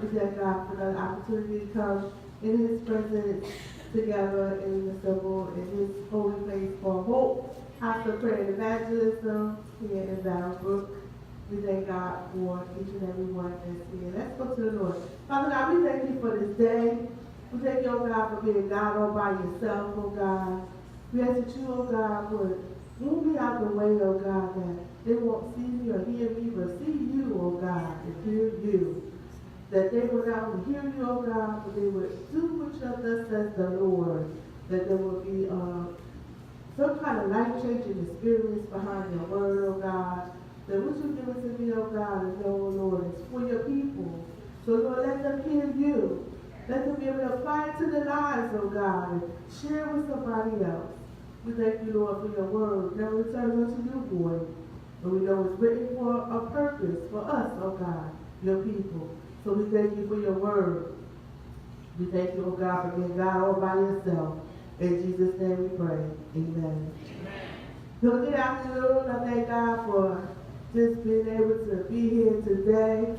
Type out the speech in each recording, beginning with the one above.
We thank God for the opportunity to come in His presence together in the symbol in His holy place for hope, house of prayer and evangelism here in Battlebrook. We thank God for each and every one that's here. Let's go to the Lord. Father God, we thank you for this day. We thank you, oh God, for being God all by yourself, oh God. We ask that you, oh God, would move me out the way, oh God, that they won't see me or hear me, but see you, oh God, and hear you. That they would not only hear you, oh God, but they would do what thus says the Lord. That there will be some kind of life-changing experience behind your word, oh God. That what you give it to me, oh God, and know, oh Lord, is for your people. So Lord, let them hear you. Let them be able to apply it to their lives, oh God, and share with somebody else. We thank you, Lord, for your word. Never returns unto you, void. But we know it's written for a purpose, for us, oh God, your people. So we thank you for your word. We thank you, oh God, for being God all by yourself. In Jesus' name we pray. Amen. So good afternoon. I thank God for just being able to be here today.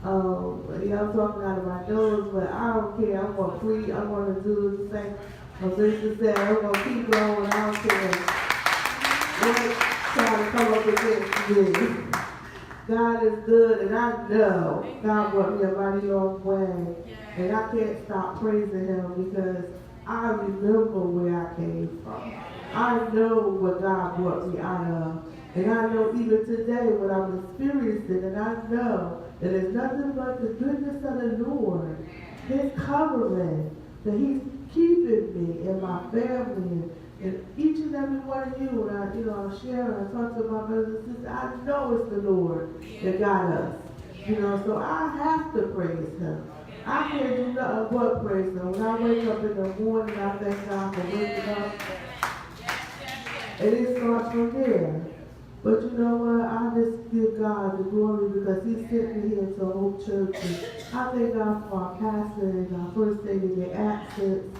I'm talking out of my nose, but I don't care. I'm going to preach. I'm going to do the same. My sister said, I'm going to keep going. I don't care what trying to come up against me. God is good, and I know God brought me a mighty long way. And I can't stop praising Him because I remember where I came from. I know what God brought me out of. And I know even today what I'm experiencing, and I know that it's nothing but the goodness of the Lord, His covering, that He's keeping me and my family, and each and every one of you. When I share and talk to my brothers and sisters, I know it's the Lord that got us. So I have to praise Him. I can't do nothing but praise Him. When I wake up in the morning, I thank God for waking up. And it starts from there. But you know what? I just give God the glory because He sent me here to Hope Church. And I thank God for our pastor and our first lady in their absence.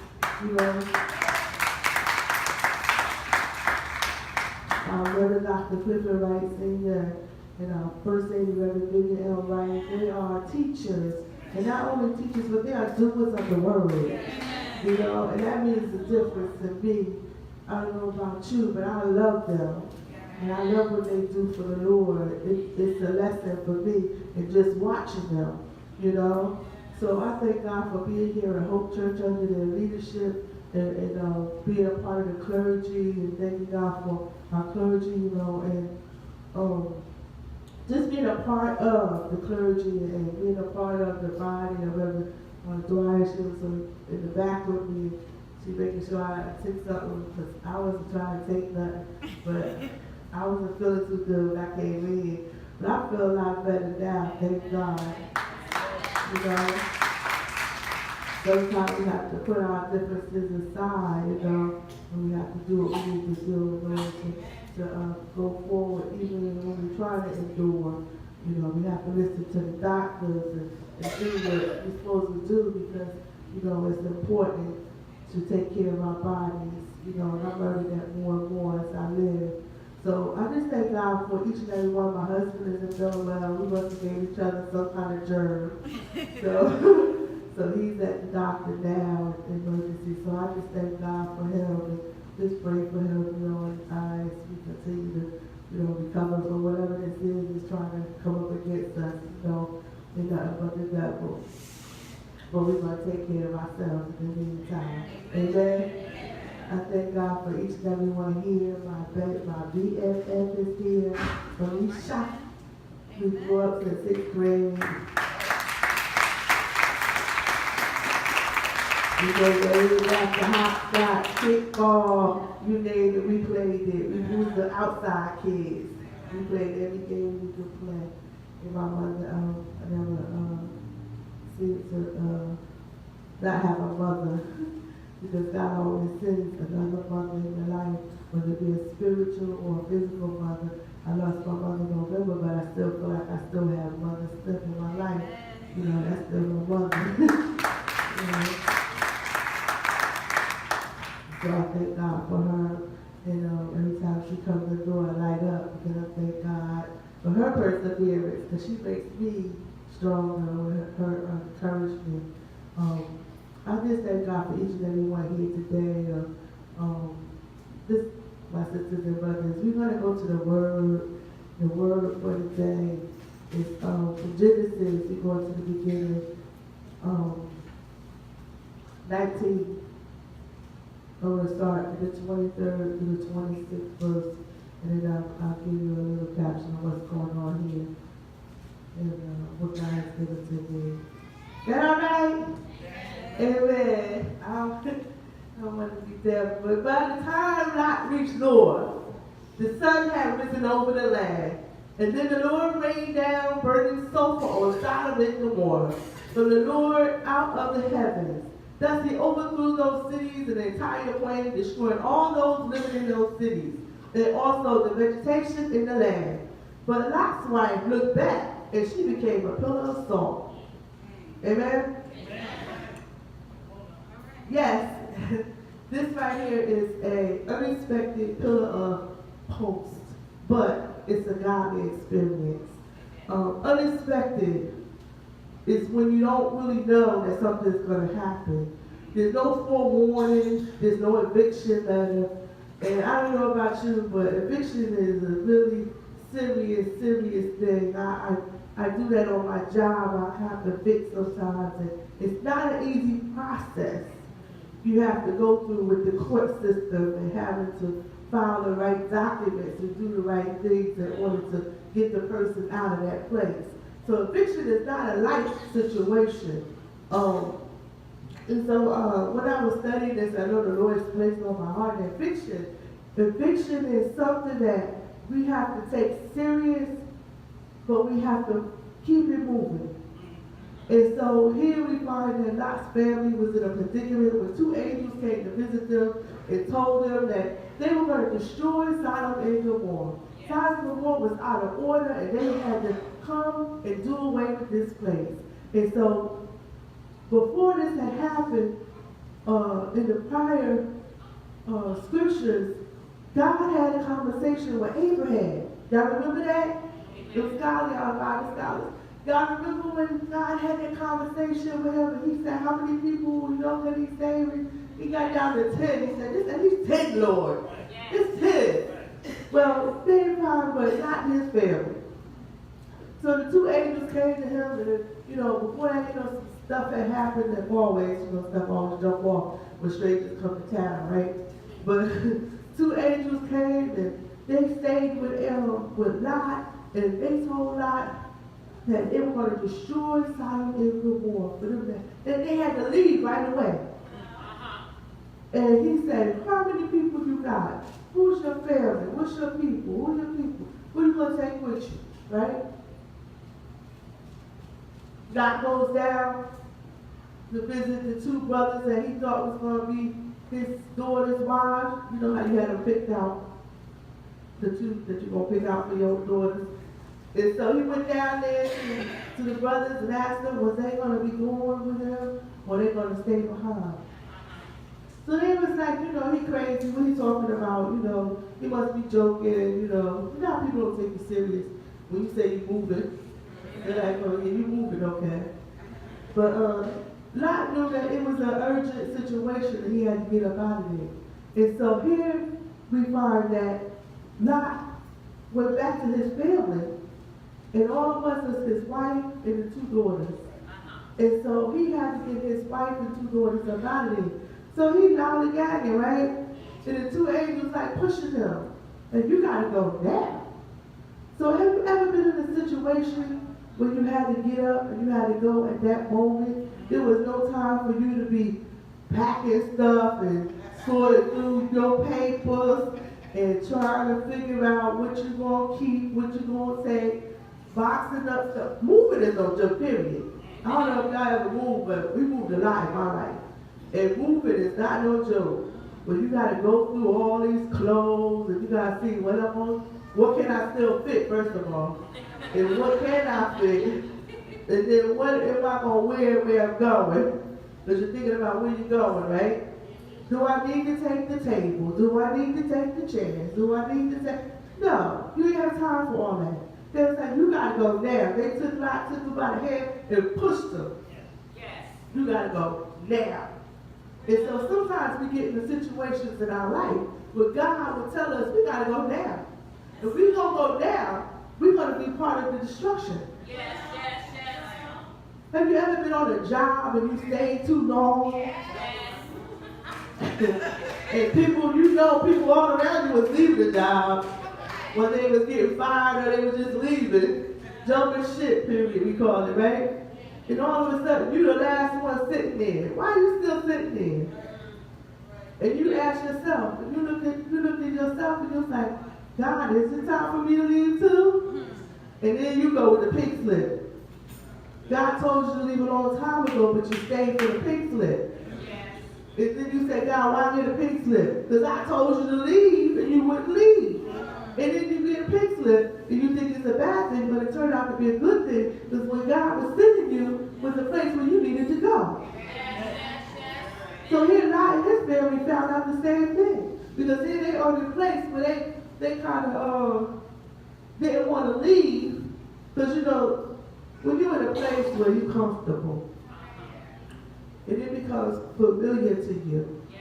Our Reverend Dr. Clifford Wright Sr. and our first lady Reverend Vivian L. Wright. They are teachers. And not only teachers, but they are doers of the word. And that means the difference to me. I don't know about you, but I love them. And I love what they do for the Lord. It's a lesson for me in just watching them, So I thank God for being here at Hope Church under their leadership and being a part of the clergy, and thanking God for our clergy, and just being a part of the clergy and being a part of the body of Reverend Dwyer. She was in the back with me. She making sure I took something because I wasn't trying to take nothing, but I wasn't feeling too good when I came in. But I feel a lot better now, thank God. Sometimes we have to put our differences aside, and we have to do what we need to do in order to go forward, even when we try to endure. We have to listen to the doctors and do what we're supposed to do because, it's important to take care of our bodies, and I'm learning that more and more as I live. So I just thank God for each and every one. My husband isn't feeling well. We must have gave each other some kind of germ. So he's at the doctor now in emergency. So I just thank God for him and just pray for him, and as we continue to, recover from whatever this is trying to come up against us, and nothing but the devil. But we're going to take care of ourselves in the meantime. Amen. I thank God for each and every one here. My BFF is here. Felicia. We grew up in 6th grade. We go way back to hopscotch, kickball, you name it, we played it. We was the outside kids. We played every game we could play. And my mother, I never seemed to not have a mother. Because God always sends another mother in your life, whether it be a spiritual or a physical mother. I lost my mother in November, but I still feel like I still have mother stuff in my life. That's still my mother. So I thank God for her. Every time she comes in the door, I light up because I thank God for her perseverance, because she makes me strong, her encouragement. I just thank God for each and every one here today. This, my sisters and brothers, we're going to go to the Word. The Word for the day is from Genesis. We go to the beginning, 19. I'm going to start at the 23rd to the 26th verse, and then I'll give you a little caption of what's going on here and what God has given to me. Is that all right? Amen. I don't want to be there, but by the time Lot reached Noah, the sun had risen over the land, and then the Lord rained down burning sulfur on Sodom and Gomorrah from the Lord out of the heavens. Thus he overthrew those cities and the entire plain, destroying all those living in those cities, and also the vegetation in the land. But Lot's wife looked back, and she became a pillar of salt. Amen? Yes, this right here is an unexpected pillar of post, but it's a godly experience. Unexpected is when you don't really know that something's going to happen. There's no forewarning, there's no eviction letter, and I don't know about you, but eviction is a really serious thing. I do that on my job. I have to evict sometimes, and it's not an easy process. You have to go through with the court system and having to file the right documents and do the right things in order to get the person out of that place. So eviction is not a light situation. And so when I was studying this, I know the Lord's placed on my heart that eviction is something that we have to take serious, but we have to keep it moving. And so here we find that Lot's family was in a predicament when two angels came to visit them and told them that they were going to destroy Sodom and Gomorrah. Sodom and Gomorrah was out of order, and they had to come and do away with this place. And so before this had happened, in the prior scriptures, God had a conversation with Abraham. Y'all remember that? It was godly, Bible scholars. Y'all remember when God had that conversation with him and he said, how many people that he's saving? He got down to 10. He said, it's at least 10, Lord. It's 10. Well, same time, but not his family. So the two angels came to him and, before that, some stuff had happened that always, stuff always jump off when strangers come to town, right? But two angels came and they stayed with Lot, and they told Lot that they were going to destroy Sodom and Gomorrah for them. That they had to leave right away. And he said, how many people you got? Who's your family? What's your people? Who's your people? Who you going to take with you? Right? Lot goes down to visit the two brothers that he thought was going to be his daughter's wives. You know how you had them picked out? The two that you're going to pick out for your daughters. And so he went down there to the brothers and asked them, was they going to be going with him or they going to stay behind? So they was like, he crazy. What he talking about? He must be joking. You know how people don't take you serious when you say you're moving. They're like, oh yeah, you moving, okay. But Lot knew that it was an urgent situation and he had to get up out of there. And so here we find that Lot went back to his family. And all of us was his wife and the two daughters. And so he had to get his wife and two daughters up out of there. So he lollygagging, right? And the two angels pushing him. And you gotta go now. So have you ever been in a situation where you had to get up and you had to go at that moment? There was no time for you to be packing stuff and sorting through your papers and trying to figure out what you're gonna keep, what you're gonna take. Boxing up stuff. Moving is no joke, period. I don't know if y'all ever moved, but we moved a lot in my life. And moving is not no joke. But you gotta go through all these clothes and you gotta see what can I still fit, first of all? And what can I fit? And then what am I gonna wear where I'm going? Because you're thinking about where you're going, right? Do I need to take the table? Do I need to take the chairs? Do I need to take... No, you ain't have time for all that. They were saying, you gotta go now. They took him by the hand and pushed him. Yes. You gotta go now. And so sometimes we get into situations in our life where God will tell us we gotta go now. If we don't go now, we're gonna be part of the destruction. Yes. Have you ever been on a job and you stayed too long? Yes. And people, people all around you was leaving the job when they was getting fired or they was just leaving, jumping ship, period, we call it, right? And all of a sudden, you're the last one sitting there. Why are you still sitting there? And you ask yourself, and you look at yourself and you're like, God, is it time for me to leave too? And then you go with the pink slip. God told you to leave a long time ago, but you stayed for the pink slip. And then you say, God, why get a pink slip? Because I told you to leave and you wouldn't leave. And then you get a pink slip and you think it's a bad thing, but it turned out to be a good thing because when God was sending you was the place where you needed to go. So here Lot and his family found out the same thing. Because here they are in a place where they kind of didn't want to leave. Because when you're in a place where you're comfortable, and it becomes familiar to you. Yes.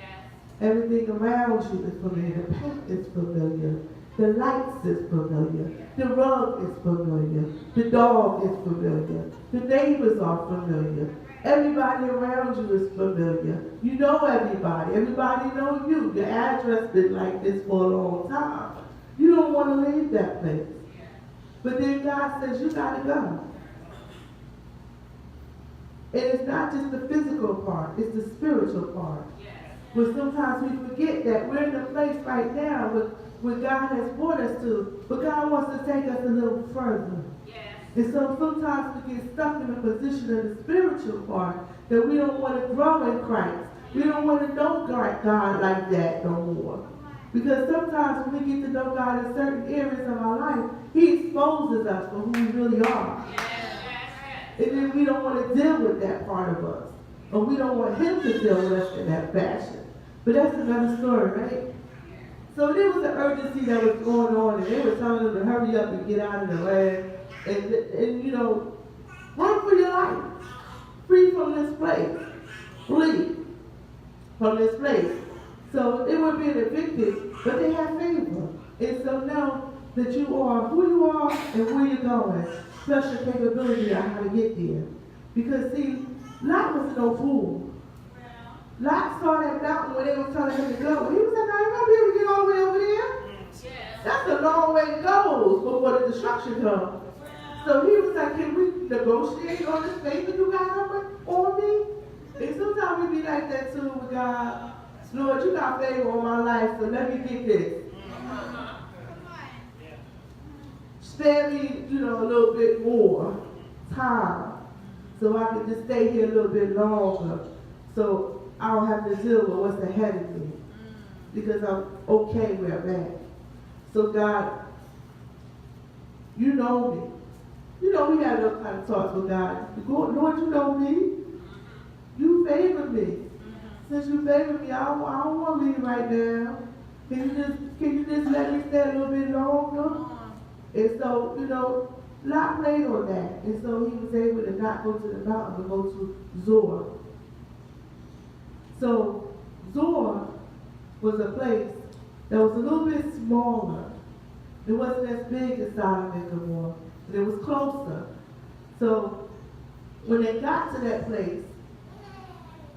Everything around you is familiar. The paint is familiar. The lights is familiar. The rug is familiar. The dog is familiar. The neighbors are familiar. Everybody around you is familiar. You know everybody. Everybody knows you. Your address been like this for a long time. You don't want to leave that place. But then God says, you got to go. And it's not just the physical part, it's the spiritual part. Yes. But sometimes we forget that we're in a place right now where God has brought us to, but God wants to take us a little further. Yes. And so sometimes we get stuck in a position in the spiritual part that we don't want to grow in Christ. We don't want to know God like that no more. Because sometimes when we get to know God in certain areas of our life, He exposes us for who we really are. Yes. And then we don't want to deal with that part of us. Or we don't want Him to deal with us in that fashion. But that's another story, right? So there was an urgency that was going on, and they were telling them to hurry up and get out of the land. And run for your life. Free from this place. Flee from this place. So they were being evicted, but they had favor. And so now that you are who you are and where you're going, special capability on how to get there. Because see, Lot was no fool. Lot saw that mountain where they were telling him to go. He was like, I ain't gonna be able to get all the way over there. Yes. That's a long way to go before the destruction comes. So he was like, can we negotiate on this favor you got on me? And sometimes we be like that too with God. Lord, you got favor on my life, so let me get this. Spare me, a little bit more time so I can just stay here a little bit longer so I don't have to deal with what's ahead of me because I'm okay where I'm at. So God, you know me. We had those kind of talks with God. Lord, you know me. You favor me. Since you favor me, I don't want to leave right now. Can you just let me stay a little bit longer? And so, Lot played on that. And so he was able to not go to the mountain, but go to Zor. So Zor was a place that was a little bit smaller. It wasn't as big as Sodom and Gomorrah, but it was closer. So when they got to that place,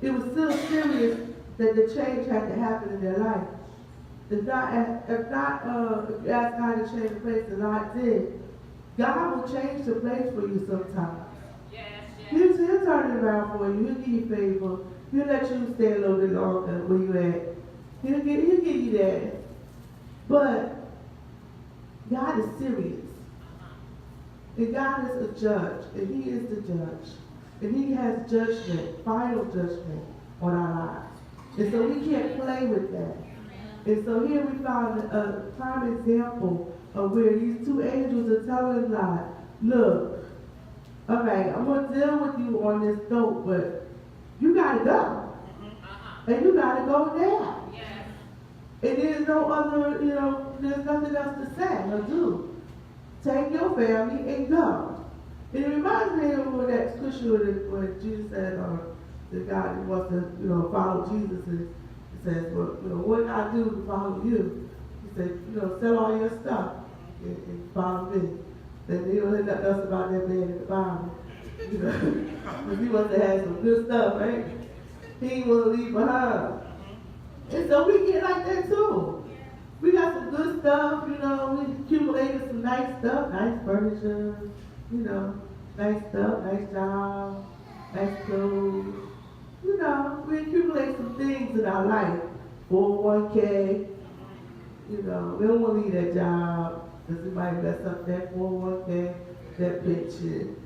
it was still serious that the change had to happen in their life. If you ask God to change the place, and God did, God will change the place for you sometimes. Yes. He'll turn it around for you. He'll give you favor. He'll let you stay a little bit longer where you at. He'll give you that. But God is serious. And God is a judge. And He is the judge. And He has judgment, final judgment on our lives. And so we can't play with that. And so here we found a prime example of where these two angels are telling God, look, all right, I'm going to deal with you on this note, but you got to go. And you got to go now. And there's no other, there's nothing else to say or do. take your family and go. And it reminds me of that scripture when Jesus said, the guy who wants to, follow Jesus, and he says, well, what did I do to follow you? He said, sell all your stuff and follow me. Then he don't hear nothing else about that man in the Bible. Because he must have had some good stuff, right? He ain't want to leave behind. And so we get like that too. We got some good stuff, we accumulated some nice stuff, nice furniture, nice stuff, nice job, nice clothes. We accumulate some things in our life. 401k, we don't want to leave that job because we might mess up that 401k, that pension.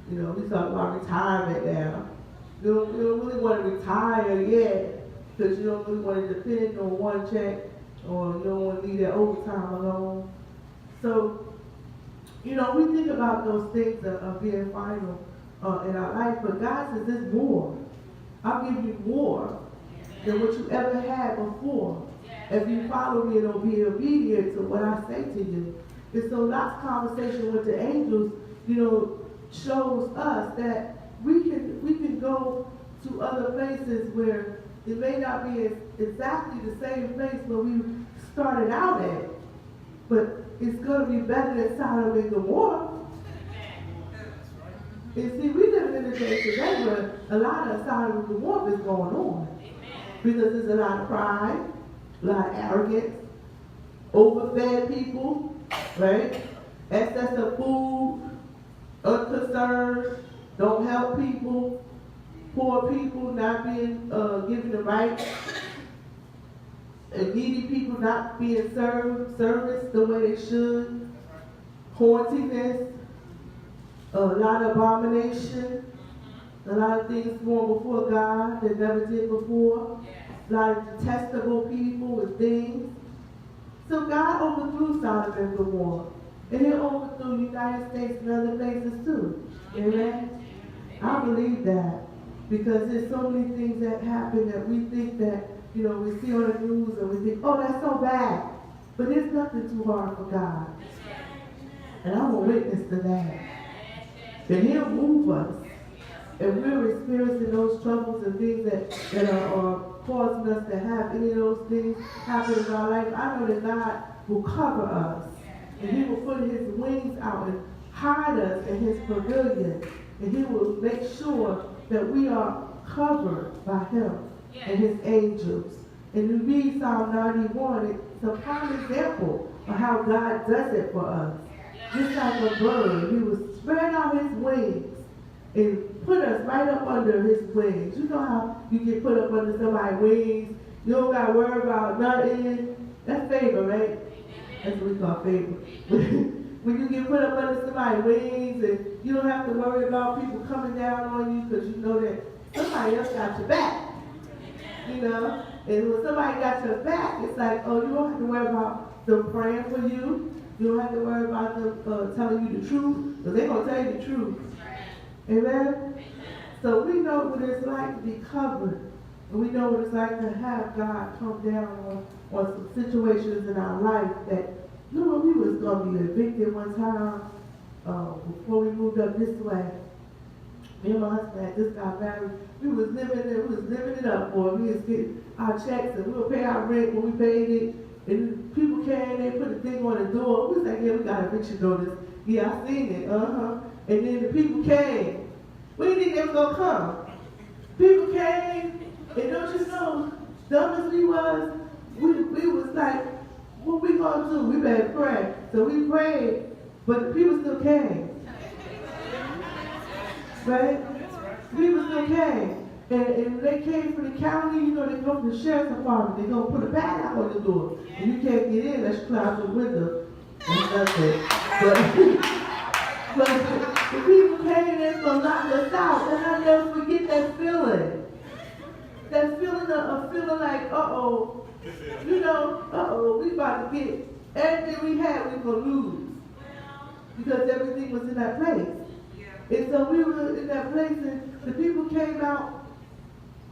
We talk about retirement now. You don't really want to retire yet because you don't really want to depend on one check, or you don't want to leave that overtime alone. So, we think about those things of being final in our life, but God says there's more. I'll give you more than what you ever had before if you follow me and be obedient to what I say to you. And so Lot's conversation with the angels, shows us that we can go to other places where it may not be exactly the same place where we started out at, but it's going to be better than Sodom and Gomorrah. And see, we live in a day today where a lot of Sodom and Gomorrah is going on. Because there's a lot of pride, a lot of arrogance, overfed people, right? Excess of food, unconcerned, don't help people, poor people not being given the right, and needy people not being serviced the way they should, haughtiness, a lot of abomination, a lot of things going before God that never did before, a lot of detestable people and things. So God overthrew Sodom and Gomorrah. And He'll overthrow the United States and other places too. Amen? I believe that. Because there's so many things that happen that we think that, we see on the news and we think, oh, that's so bad. But there's nothing too hard for God. And I'm a witness to that. And He'll move us. And we're experiencing those troubles and things that are causing us to have any of those things happen in our life. I know that God will cover us. And He will put His wings out and hide us in His pavilion. And He will make sure that we are covered by Him and His angels. And you read Psalm 91, it's a prime example of how God does it for us. Just like a bird, He will spread out His wings and put us right up under His wings. You know how you get put up under somebody's wings, you don't got to worry about nothing. That's favor, right? That's what we call favor. When you get put up under somebody's wings and you don't have to worry about people coming down on you because you know that somebody else got your back. And when somebody got your back, it's like, oh, you don't have to worry about them praying for you. You don't have to worry about them telling you the truth, because they're going to tell you the truth. Amen? So we know what it's like to be covered. And we know what it's like to have God come down on some situations in our life that, we was going to be evicted one time before we moved up this way. Me and my husband had just got married. We was living it up, boy. We was getting our checks and we would pay our rent when we paid it. And people came, they put a thing on the door. We was like, yeah, we got eviction notice. Yeah, I seen it, And then the people came. We didn't think they was gonna come. People came, and don't you know, dumb as we was like, what we gonna do? We better pray. So we prayed, but the people still came. Right? People still came. And when they came from the county, they go from the sheriff's department, they're going to put a padlock on the door. And you can't get in unless you climb the window. That's it. But the people came in from lock us out, and I'll never forget that feeling. That feeling of feeling like, we about to get everything we had, we going to lose. Because everything was in that place. And so we were in that place, and the people came out.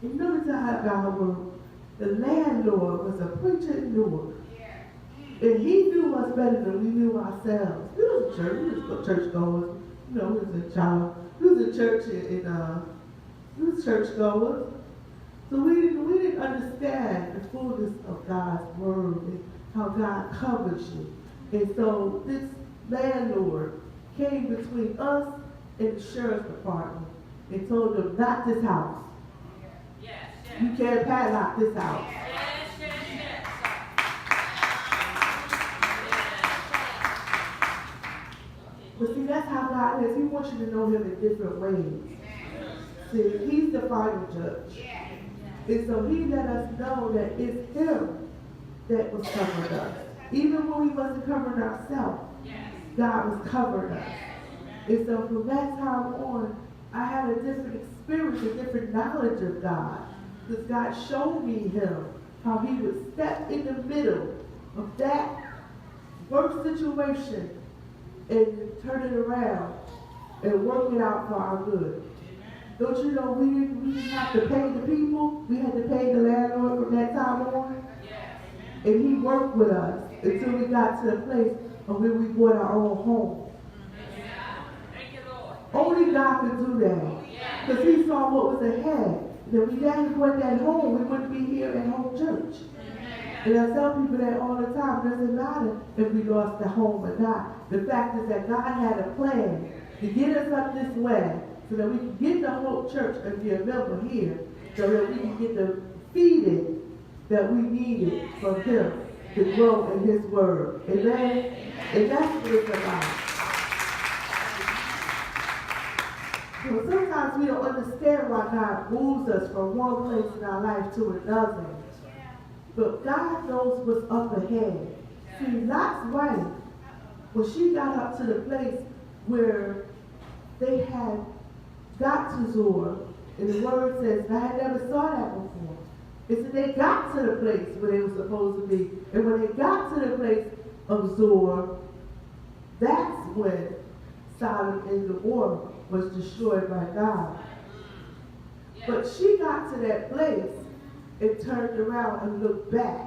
And notice how God worked. The landlord was a preacher in Newark. And he knew us better than we knew ourselves. We was in church, we was church goers. You know, we was in child. We was in church we was church goers. So we didn't understand the fullness of God's word and how God covers you. And so this landlord came between us and the sheriff's department and told them, not this house. Yes, yes. You can't padlock this house. Yes, yes, yes. But see, that's how God is. He wants you to know him in different ways. See, he's the final judge. And so he let us know that it's him that was covering us. Even when we wasn't covering ourselves, God was covering us. And so from that time on, I had a different experience, a different knowledge of God. Because God showed me him, how he would step in the middle of that worst situation and turn it around and work it out for our good. Don't you know we didn't have to pay the people? We had to pay the landlord from that time on. And he worked with us until we got to the place of where we bought our own home. Only God could do that. Because he saw what was ahead. That we hadn't bought that home, we wouldn't be here at home church. And I tell people that all the time. It doesn't matter if we lost the home or not. The fact is that God had a plan to get us up this way, so that we can get the whole church and be a member here, so that we can get the feeding that we needed from him to grow in his word. Amen? And that's what it's about. So sometimes we don't understand why God moves us from one place in our life to another. But God knows what's up ahead. See, Lot's wife, when she got up to the place where they had got to Zoar, and the word says, and I had never saw that before. It said they got to the place where they were supposed to be. And when they got to the place of Zoar, that's when Sodom and Gomorrah was destroyed by God. But she got to that place and turned around and looked back.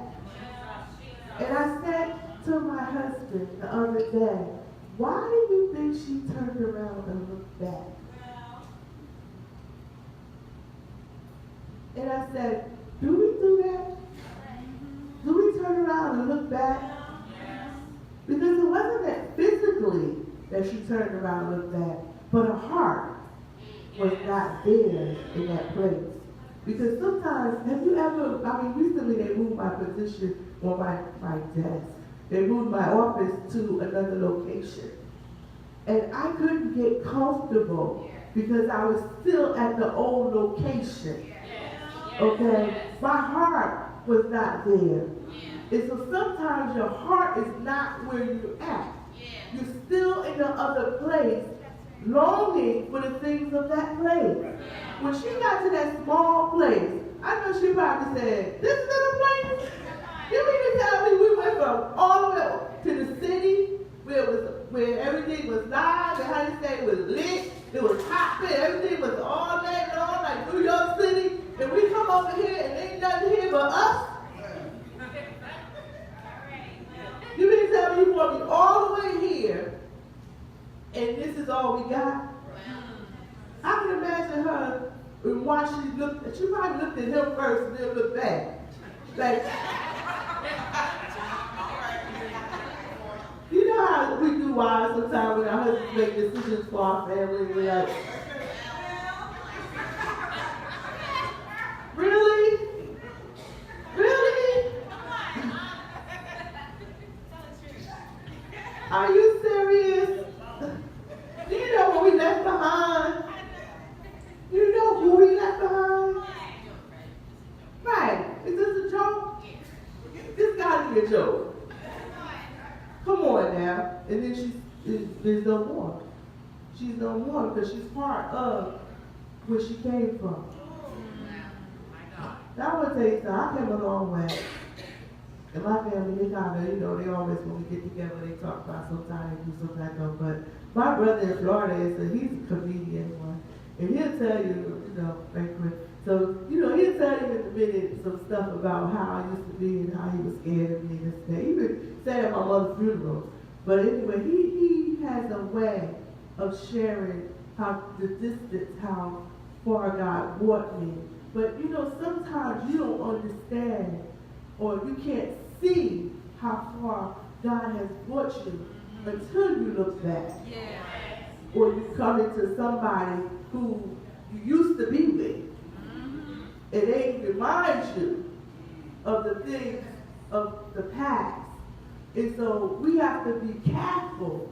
And I said to my husband the other day, why do you think she turned around and looked back? And I said, do we do that? Do we turn around and look back? Because it wasn't that physically that she turned around and looked back, but her heart was not there in that place. Because sometimes, have you ever, recently they moved my position on my desk. They moved my office to another location. And I couldn't get comfortable because I was still at the old location. Okay? My heart was not there. And so sometimes your heart is not where you're at. You're still in the other place, longing for the things of that place. When she got to that small place, I know she probably said, this is the place? You mean to tell me we went from all the way to the city where everything was live and how they say it was lit, it was hot there, everything was all that long like New York City, and we come over here and ain't nothing here but us? You mean to tell me you want me all the way here and this is all we got? I can imagine her and why she probably looked at him first and then looked back. Like, you know how we do wives sometimes when our husbands make decisions for our family, we're like, really? Really? Are you serious? Do you know what we left behind? You know who we left behind? Right. Is this a joke? This gotta be a joke. Come on now. And then there's no more. She's no more because she's part of where she came from. Now I want to tell you something. I came a long way. And my family, they kind of, they always, when we get together, they talk about sometimes they do, sometimes don't. But my brother in Florida, he's a comedian one. And he'll tell you, right quick. So, he'll tell him in a minute some stuff about how I used to be and how he was scared of me this day. He even said at my mother's funeral. But anyway, he has a way of sharing how the distance, how far God brought me. But you know, sometimes you don't understand or you can't see how far God has brought you until you look back. Yeah. Or you come into somebody who you used to be with. And they remind you of the things of the past. And so we have to be careful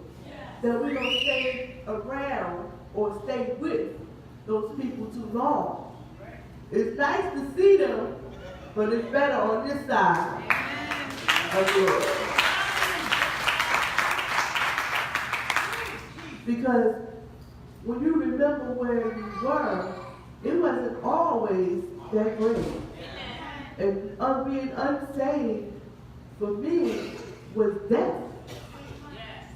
that we don't stay around or stay with those people too long. It's nice to see them, but it's better on this side of the world. Because when you remember where you were, it wasn't always that great. And being unsaved for me was death.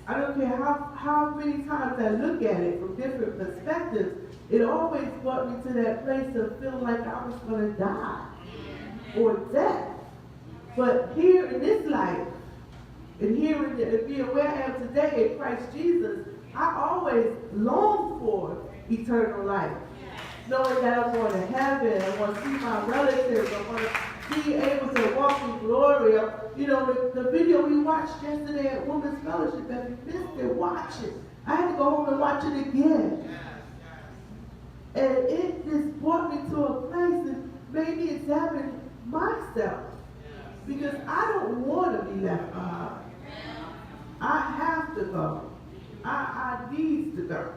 I don't care how many times I look at it from different perspectives, it always brought me to that place of feeling like I was going to die or death. But here in this life, and here in being where I am today in Christ Jesus, I always long for eternal life. Knowing that I'm going to heaven, I want to see my relatives, I want to be able to walk in glory. You know, the video we watched yesterday at Women's Fellowship, if you missed it, watch it. I had to go home and watch it again. And it just brought me to a place and made me examine myself. Because I don't want to be left behind. I have to go. I need to go.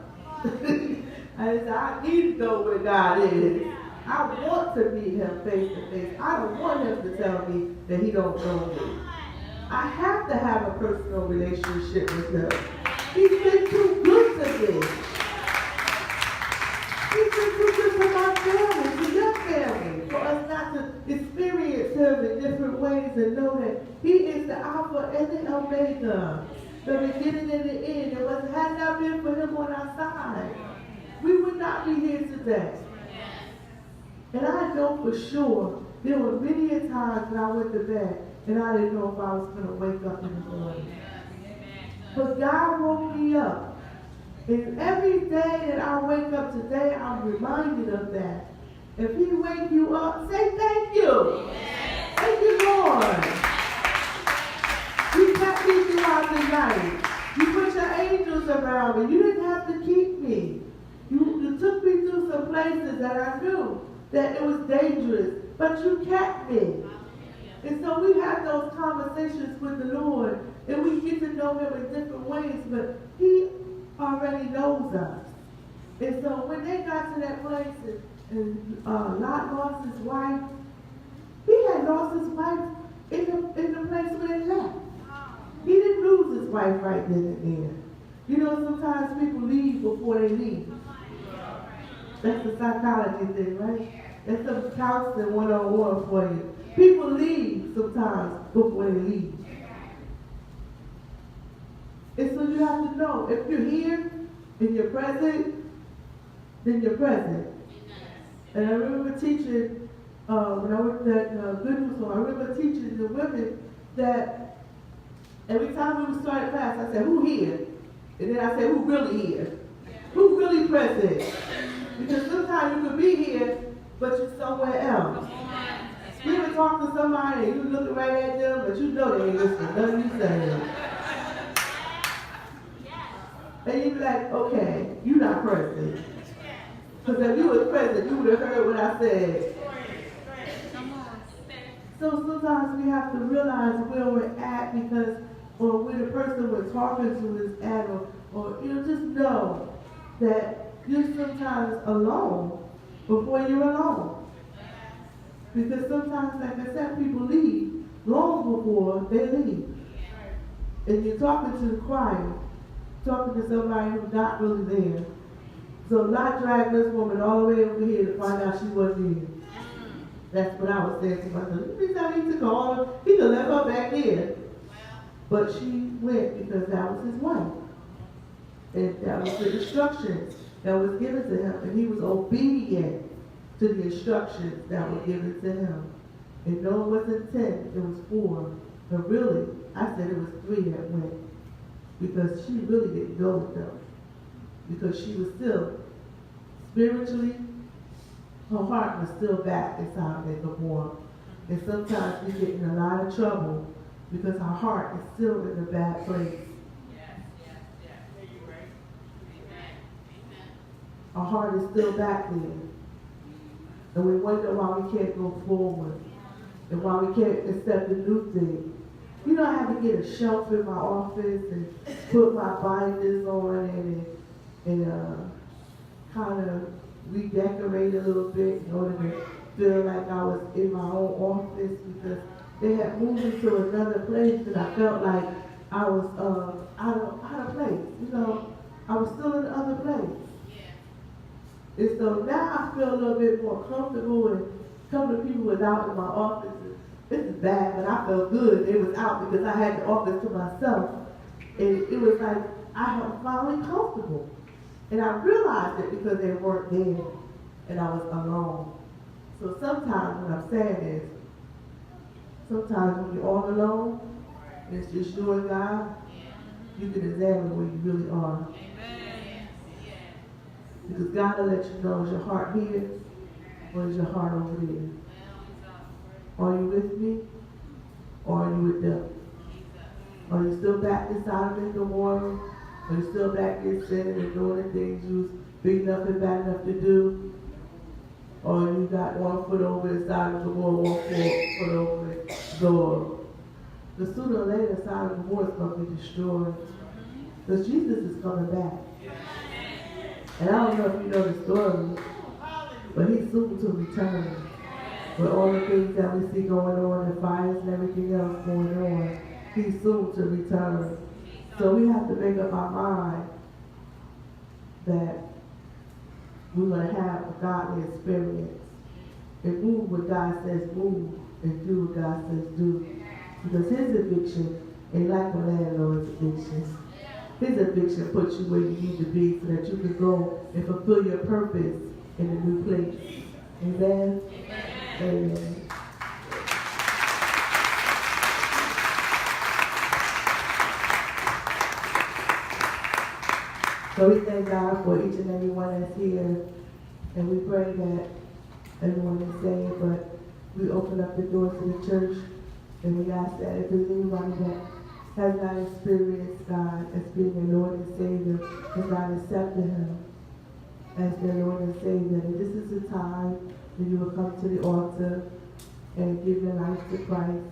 I need to go where God is. I want to meet him face to face. I don't want him to tell me that he don't know me. I have to have a personal relationship with him. He's been too good to me. He's been too good for my family, for your family, for us not to experience him in different ways and know that he is the Alpha and the Omega, the beginning and the end. It had not been for him on our side, we would not be here today. And I know for sure there were many a times when I went to bed and I didn't know if I was going to wake up in the morning. But God woke me up. And every day that I wake up today, I'm reminded of that. If he wake you up, say thank you. Thank you, Lord. You kept me throughout the night. You put your angels around me. You didn't have to keep me. You took me through some places that I knew that it was dangerous, but you kept me. And so we have those conversations with the Lord, and we get to know him in different ways, but he already knows us. And so when they got to that place and Lot lost his wife, he had lost his wife in the place where they left. He didn't lose his wife right then and there. You know, sometimes people leave before they leave. That's the psychology thing, right? That's some counseling 101 for you. People leave sometimes before they leave. And so you have to know, if you're here and you're present, then you're present. And I remember teaching, when I worked at Good News Home, I remember teaching the women that every time we would start a class, I said, who here? And then I said, who really here? Who really present? Because sometimes you could be here, but you're somewhere else. You ever talk to somebody and you looking right at them, but you know they ain't listening to nothing you saying. And you be like, okay, you're not present. Because if you was present, you would have heard what I said. So sometimes we have to realize where we're at because, or where the person we're talking to is at, or you know, just know that you're sometimes alone before you're alone. Because sometimes, like I said, people leave long before they leave. And you're talking to the choir, talking to somebody who's not really there. So not drag this woman all the way over here to find out she wasn't here. That's what I was saying to myself. He said I need to call her. He could let her back in. But she went because that was his wife. And that was the instructions that was given to him. And he was obedient. to the instructions that were given to him. And no, it wasn't 10, it was 4. But really, I said it was 3 that went. Because she really didn't go with them. Because she was still, spiritually, her heart was still back inside of Gomorrah. And sometimes we get in a lot of trouble because our heart is still in a bad place. Our heart is still back there. And we wonder why we can't go forward. And why we can't accept a new thing. You know, I had to get a shelf in my office and put my binders on and kind of redecorate a little bit in order to feel like I was in my own office, because they had moved me to another place and I felt like I was out of place. You know, I was still in the other place. And so now I feel a little bit more comfortable and come to people without in my office. This is bad, but I felt good. They was out because I had the office to myself. And it was like I was finally comfortable. And I realized it because they weren't there and I was alone. So sometimes what I'm saying is, sometimes when you're all alone, and it's just you and God, you can examine where you really are. Because God will let you know, is your heart here or is your heart over there? Are you with me or are you with them? Are you still back inside of the water? Are you still back there sinning and doing the things you was big enough and bad enough to do? Or you got one foot over the side of the wall, one foot over the door? Because sooner or later, the side of the wall is going to be destroyed. Because Jesus is coming back. And I don't know if you know the story, but he's soon to return. With all the things that we see going on, the fires and everything else going on, he's soon to return. So we have to make up our mind that we're going to have a godly experience and move what God says move and do what God says do. Because his eviction ain't like the landlord's eviction. His eviction puts you where you need to be so that you can go and fulfill your purpose in a new place. Amen? Amen. So we thank God for each and every one that's here. And we pray that everyone is saved, but we open up the doors to the church and we ask that if there's anybody that has not experienced God as being their Lord and Savior, has not accepted him as their Lord and Savior, and this is the time that you will come to the altar and give your life to Christ